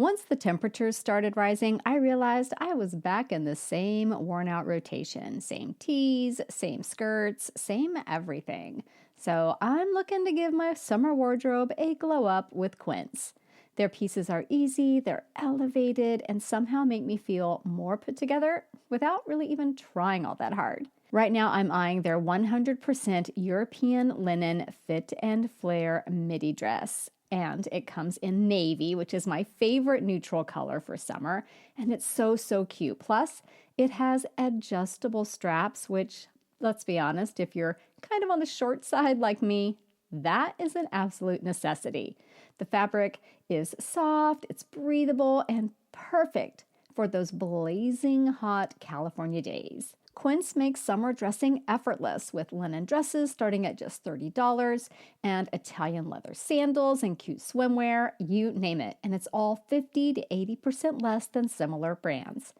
Once the temperatures started rising, I realized I was back in the same worn out rotation. Same tees, same skirts, same everything. So I'm looking to give my summer wardrobe a glow up with Quince. Their pieces are easy, they're elevated, and somehow make me feel more put together without really even trying all that hard. Right now, I'm eyeing their 100% European linen fit and flare midi dress. And it comes in navy, which is my favorite neutral color for summer. And it's so cute. Plus, it has adjustable straps, which, let's be honest, if you're kind of on the short side like me, that is an absolute necessity. The fabric is soft, it's breathable, and perfect for those blazing hot California days. Quince makes summer dressing effortless with linen dresses starting at just $30 and Italian leather sandals and cute swimwear, you name it. And it's all 50 to 80% less than similar brands.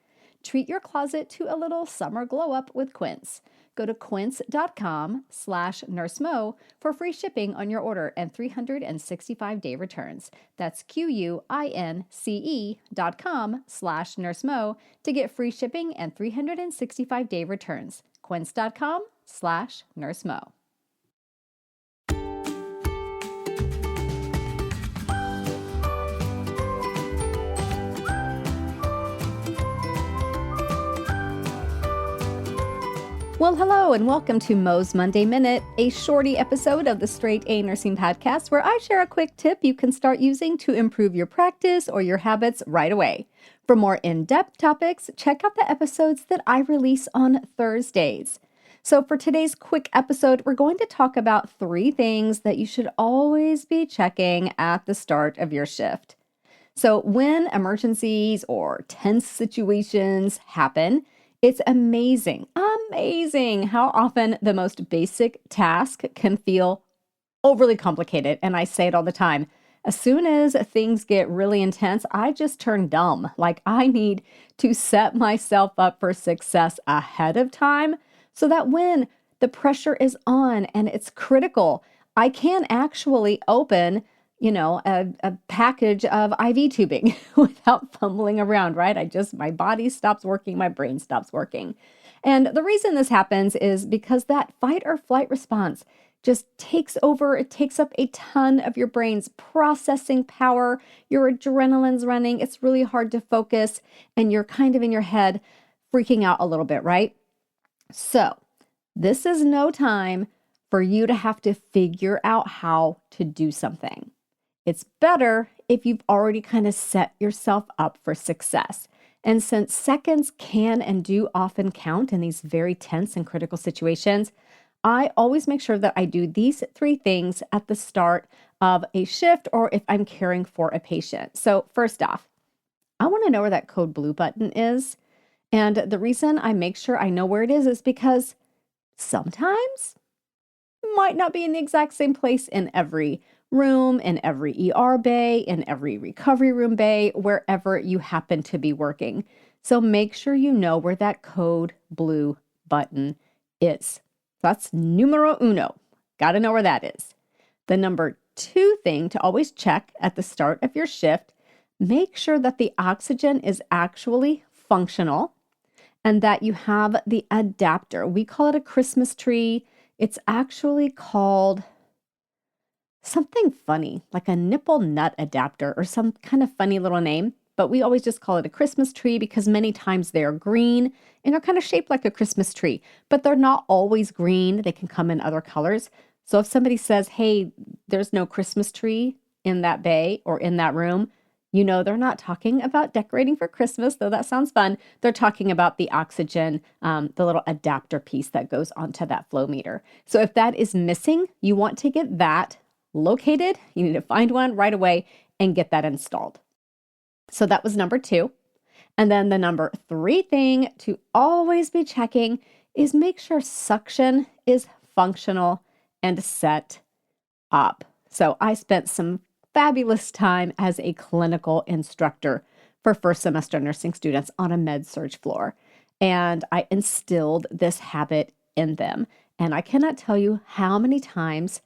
Treat your closet to a little summer glow up with Quince. Go to quince.com/nursemo for free shipping on your order and 365-day returns. That's QUINCE.com/nursemo to get free shipping and 365-day returns. Quince.com/nursemo. Well, hello and welcome to Mo's Monday Minute, a shorty episode of the Straight A Nursing Podcast where I share a quick tip you can start using to improve your practice or your habits right away. For more in-depth topics, check out the episodes that I release on Thursdays. So for today's quick episode, we're going to talk about 3 things that you should always be checking at the start of your shift. So when emergencies or tense situations happen, it's amazing how often the most basic task can feel overly complicated. And I say it all the time. As soon as things get really intense, I just turn dumb. Like I need to set myself up for success ahead of time so that when the pressure is on and it's critical, I can actually open a package of IV tubing without fumbling around, right? My body stops working, my brain stops working. And the reason this happens is because that fight or flight response just takes over. It takes up a ton of your brain's processing power. Your adrenaline's running. It's really hard to focus and you're kind of in your head freaking out a little bit, right? So this is no time for you to have to figure out how to do something. It's better if you've already kind of set yourself up for success. And since seconds can and do often count in these very tense and critical situations, I always make sure that I do these 3 things at the start of a shift or if I'm caring for a patient. So first off, I want to know where that code blue button is. And the reason I make sure I know where it is because sometimes it might not be in the exact same place in every room, in every ER bay, in every recovery room bay, wherever you happen to be working. So make sure you know where that code blue button is. That's numero uno. Got to know where that is. The number 2 thing to always check at the start of your shift, make sure that the oxygen is actually functional and that you have the adapter. We call it a Christmas tree. It's actually called something funny, like a nipple nut adapter or some kind of funny little name, but we always just call it a Christmas tree because many times they're green and they're kind of shaped like a Christmas tree, but they're not always green. They can come in other colors. So if somebody says, hey, there's no Christmas tree in that bay or in that room, you know they're not talking about decorating for Christmas, though that sounds fun. They're talking about the oxygen, the little adapter piece that goes onto that flow meter. So if that is missing, you want to get that located. You need to find one right away and get that installed. So that was number 2. And then the number 3 thing to always be checking is make sure suction is functional and set up. So I spent some fabulous time as a clinical instructor for first semester nursing students on a med-surg floor. And I instilled this habit in them. And I cannot tell you how many times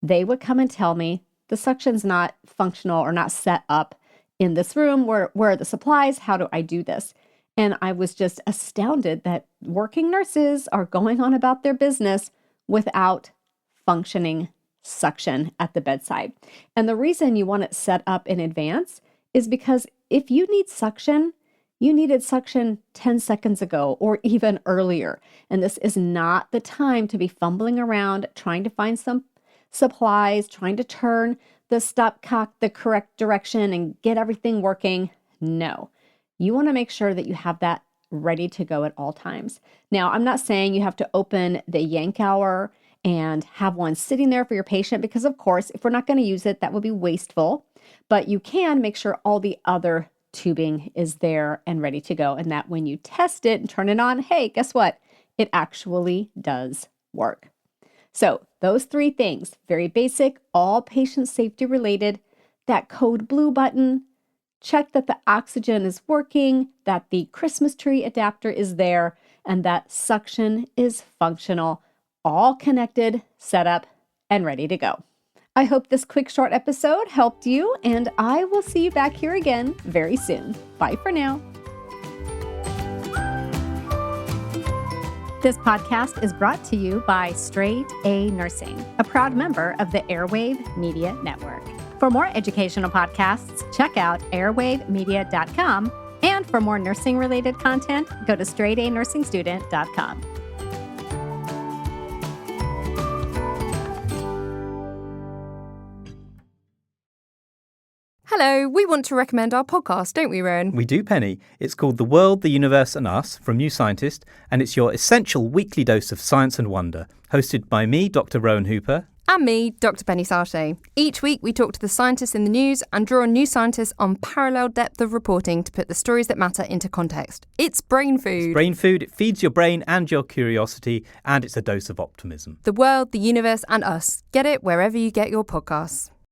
they would come and tell me the suction's not functional or not set up in this room? Where are the supplies? How do I do this? And I was just astounded that working nurses are going on about their business without functioning suction at the bedside. And the reason you want it set up in advance is because if you need suction, you needed suction 10 seconds ago or even earlier. And this is not the time to be fumbling around trying to find some supplies, trying to turn the stopcock the correct direction and get everything working. No, you want to make sure that you have that ready to go at all times. Now, I'm not saying you have to open the yank hour and have one sitting there for your patient because, of course, if we're not going to use it, that would be wasteful. But you can make sure all the other tubing is there and ready to go, and that when you test it and turn it on, hey, guess what? It actually does work. So those 3 things, very basic, all patient safety related. That code blue button, check that the oxygen is working, that the Christmas tree adapter is there, and that suction is functional, all connected, set up, and ready to go. I hope this quick short episode helped you, and I will see you back here again very soon. Bye for now. This podcast is brought to you by Straight A Nursing, a proud member of the Airwave Media Network. For more educational podcasts, check out airwavemedia.com. And for more nursing-related content, go to straightanursingstudent.com. Hello, we want to recommend our podcast, don't we, Rowan? We do, Penny. It's called The World, the Universe and Us from New Scientist, and it's your essential weekly dose of science and wonder. Hosted by me, Dr. Rowan Hooper. And me, Dr. Penny Sarche. Each week we talk to the scientists in the news and draw on new scientists on parallel depth of reporting to put the stories that matter into context. It's brain food. It's brain food. It feeds your brain and your curiosity, and it's a dose of optimism. The World, the Universe and Us. Get it wherever you get your podcasts.